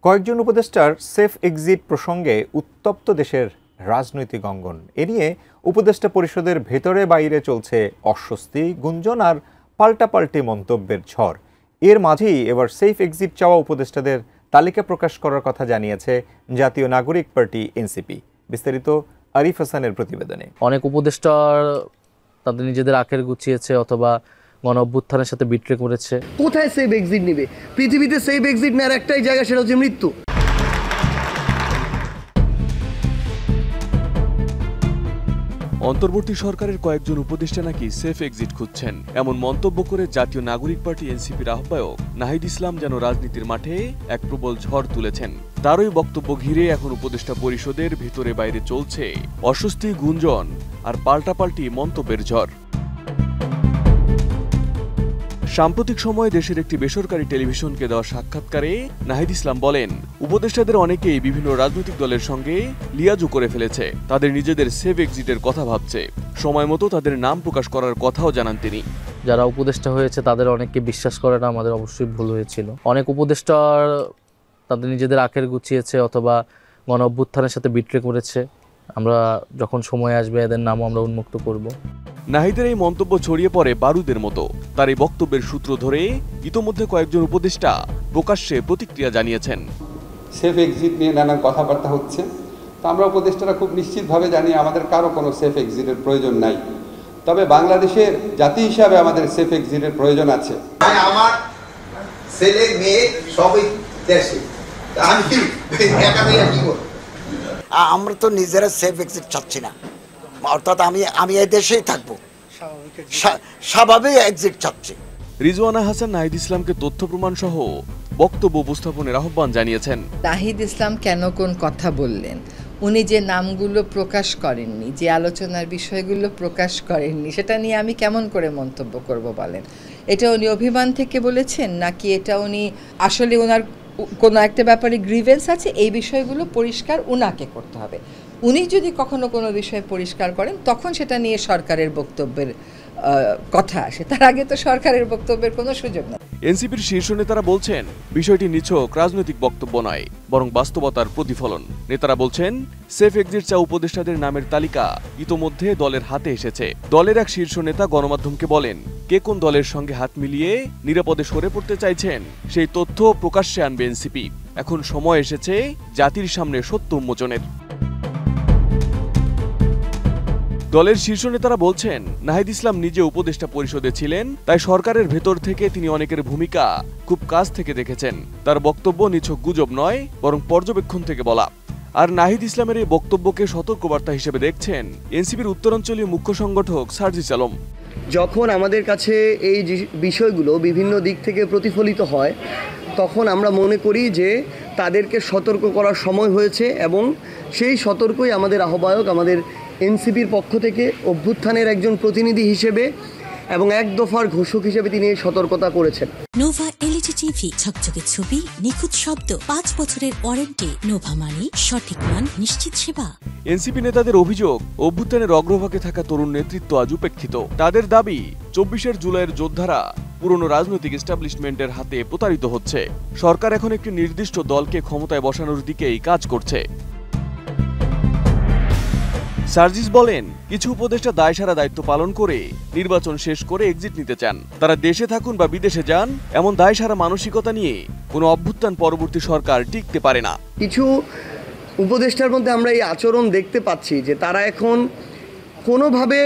কয়েকজন উপদেষ্টার safe exit প্রসঙ্গে উত্তপ্ত দেশের রাজনৈতিক অঙ্গন। এ নিয়ে উপদেষ্টা পরিষদের ভেতরে বাইরে চলছে অস্বস্তি, গুঞ্জন আর পাল্টাপাল্টি মন্তব্যের ঝড়। এর মাঝেই এবার সেফ এক্সিট চাওয়া উপদেষ্টাদের তালিকা প্রকাশ করার কথা জানিয়েছে জাতীয় নাগরিক পার্টি এনসিপি। বিস্তারিত আরিফ হাসানের প্রতিবেদনে। অনেক উপদেষ্টার তাদের নিজেদের আখের গুছিয়েছে অথবা গণ অভ্যুত্থানের সাথে বিট্রে করেছে। কোথায় সেফ এক্সিট নেবে? পৃথিবীতে সেফ এক্সিট নেওয়ার একটাই জায়গা, সেটা হচ্ছে মৃত্যু। অন্তর্বর্তী সরকারের কয়েকজন উপদেষ্টা নাকি সেফ এক্সিট খুঁজছেন, এমন মন্তব্য করে জাতীয় নাগরিক পার্টি এনসিপির আহ্বায়ক নাহিদ ইসলাম যেন রাজনীতির মাঠে এক প্রবল ঝড় তুলেছেন। তারই বক্তব্য ঘিরে এখন উপদেষ্টা পরিষদের ভিতরে বাইরে চলছে অস্বস্তি, গুঞ্জন আর পাল্টাপাল্টি মন্তব্যের ঝড়। সাম্প্রতিক সময়ে দেশের একটি বেসরকারি টেলিভিশনকে দেওয়া সাক্ষাৎকারে নাহিদ ইসলাম বলেন, উপদেষ্টাদের অনেকেই বিভিন্ন রাজনৈতিক দলের সঙ্গে লিয়াজু করে ফেলেছে, তাদের নিজেদের সেফ এক্সিটের কথা ভাবছে, সময় মতো তাদের নাম প্রকাশ করার কথাও জানান তিনি। যারা উপদেষ্টা হয়েছে তাদের অনেককে বিশ্বাস করাটা আমাদের অবশ্যই ভুল হয়েছিল। অনেক উপদেষ্টার তাদের নিজেদের আখের গুছিয়েছে অথবা গণ অভ্যুত্থানের সাথে বিট্রে করেছে। আমরা যখন সময় আসবে এদের নামও আমরা উন্মুক্ত করব। নাহিদের এই মন্তব্য ছড়িয়ে পড়ে বারুদের মতো। তার এই বক্তব্যের সূত্র ধরে ইতোমধ্যে কয়েকজন উপদেষ্টা প্রকাশ্যে প্রতিক্রিয়া জানিয়েছেন। সেফ এক্সিট নিয়ে নানান কথাবার্তা হচ্ছে, তো আমরা উপদেষ্টারা খুব নিশ্চিতভাবে জানি আমাদের কারো কোনো সেফ এক্সিটের প্রয়োজন নাই। তবে বাংলাদেশের জাতি হিসাবে আমাদের সেফ এক্সিটের প্রয়োজন আছে। আমার ছেলে মেয়ে সবই দেশে, আমি একা মেয়ে কি করব? আমরা তো নিজেরা সেফ এক্সিট চাচ্ছি না, অর্থাৎ আমি এই দেশেই থাকবো, স্বাভাবিক এক্সিট চাচ্ছি। রিজওয়ানা হাসান নাহিদ ইসলামকে তথ্য প্রমাণ সহ বক্তব্য উপস্থাপনের আহ্বান জানিয়েছেন। নাহিদ ইসলাম কেন কোন কথা বললেন, উনি যে নামগুলো প্রকাশ করেননি, যে আলোচনার বিষয়গুলো প্রকাশ করেননি, সেটা নিয়ে আমি কেমন করে মন্তব্য করব বলেন? এটা উনি অভিমান থেকে বলেছেন নাকি এটা উনি আসলে ওনার কোনো একটা ব্যাপারে গ্রিভেন্স আছে? এই বিষয়গুলো পরিষ্কার উনাকে করতে হবে। উনি যদি কখনো কোনো বিষয় পরিষ্কার করেন তখন সেটা নিয়ে সরকারের বক্তব্যের কথা আসে, তার আগে তো সরকারের বক্তব্যের কোনো সুযোগ নেই। এনসিপির শীর্ষ নেতারা বলছেন, বিষয়টি নিছক রাজনৈতিক বক্তব্য নয়, বরং বাস্তবতার প্রতিফলন। নেতারা বলছেন, সেফ এক্সিট চাওয়া উপদেষ্টাদের নামের তালিকা ইতোমধ্যে দলের হাতে এসেছে। দলের এক শীর্ষ নেতা গণমাধ্যমকে বলেন, কে কোন দলের সঙ্গে হাত মিলিয়ে নিরাপদে সরে পড়তে চাইছেন সেই তথ্য প্রকাশ্যে আনবে এনসিপি। এখন সময় এসেছে জাতির সামনে সত্য উন্মোচনের। দলের শীর্ষ নেতারা বলছেন, নাহিদ ইসলাম নিজে উপদেষ্টা পরিষদে ছিলেন, তাই সরকারের ভেতর থেকে তিনি অনেকের ভূমিকা খুব কাছ থেকে দেখেছেন। তার বক্তব্য নিছক গুজব নয়, বরং পর্যবেক্ষণ থেকে বলা। আর নাহিদ ইসলামের এই বক্তব্যকে সতর্কবার্তা হিসেবে দেখছেন এনসিপির উত্তরাঞ্চলীয় মুখ্য সংগঠক সার্জিস আলম। যখন আমাদের কাছে এই বিষয়গুলো বিভিন্ন দিক থেকে প্রতিফলিত হয়, তখন আমরা মনে করি যে তাদেরকে সতর্ক করার সময় হয়েছে, এবং সেই সতর্কই আমাদের আহ্বায়ক আমাদের এনসিপির পক্ষ থেকে অভ্যুত্থানের একজন প্রতিনিধি হিসেবে এবং এক দফার ঘোষক হিসেবে তিনি এই সতর্কতা করেছেন। নোভা এলইডি টিভি, ঝকঝকে ছবি, নিখুঁত শব্দ, 5 বছরের ওয়ারেন্টি। নোভা মানে সঠিক মান, নিশ্চিত সেবা। এনসিপি নেতাদের অভিযোগ, অভ্যুত্থানের অগ্রভাগে থাকা তরুণ নেতৃত্ব আজ উপেক্ষিত। তাদের দাবি, 24 জুলাইয়ের যোদ্ধারা পুরনো রাজনৈতিক এস্টাবলিশমেন্টের হাতে প্রতারিত হচ্ছে। সরকার এখন একটি নির্দিষ্ট দলকে ক্ষমতায় বসানোর দিকেই কাজ করছে। সার্জিস বলেন, কিছু উপদেষ্টা দায়সারা দায়িত্ব পালন করে নির্বাচন শেষ করে এক্সিট নিতে চান। তারা দেশে থাকুন বা বিদেশে যান, এমন দায়সারা মানসিকতা নিয়ে কোনো অভ্যুত্থান পরবর্তী সরকার টিকতে পারে না। কিছু উপদেষ্টার মধ্যে আমরা এই আচরণ দেখতে পাচ্ছি যে তারা এখন কোনোভাবে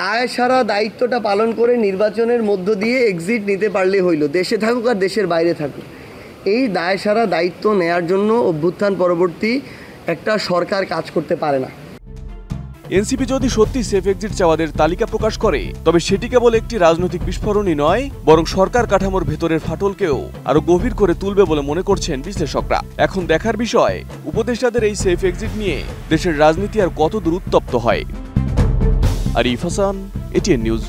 দায়সারা দায়িত্বটা পালন করে নির্বাচনের মধ্য দিয়ে এক্সিট নিতে পারলে হইল, দেশে থাকুক আর দেশের বাইরে থাকুক। এই দায়সারা দায়িত্ব নেয়ার জন্য অভ্যুত্থান পরবর্তী একটা সরকার কাজ করতে পারে না। এনসিপি যদি সত্যি সেফ এক্সিট চাওয়াদের তালিকা প্রকাশ করে, তবে সেটি কেবল একটি রাজনৈতিক বিস্ফোরণই নয়, বরং সরকার কাঠামোর ভেতরের ফাটলকেও আরো গভীর করে তুলবে বলে মনে করছেন বিশ্লেষকরা। এখন দেখার বিষয়, উপদেষ্টাদের এই সেফ এক্সিট নিয়ে দেশের রাজনীতি আর কতদূর উত্তপ্ত হয়। Arif Hasan, ATN news.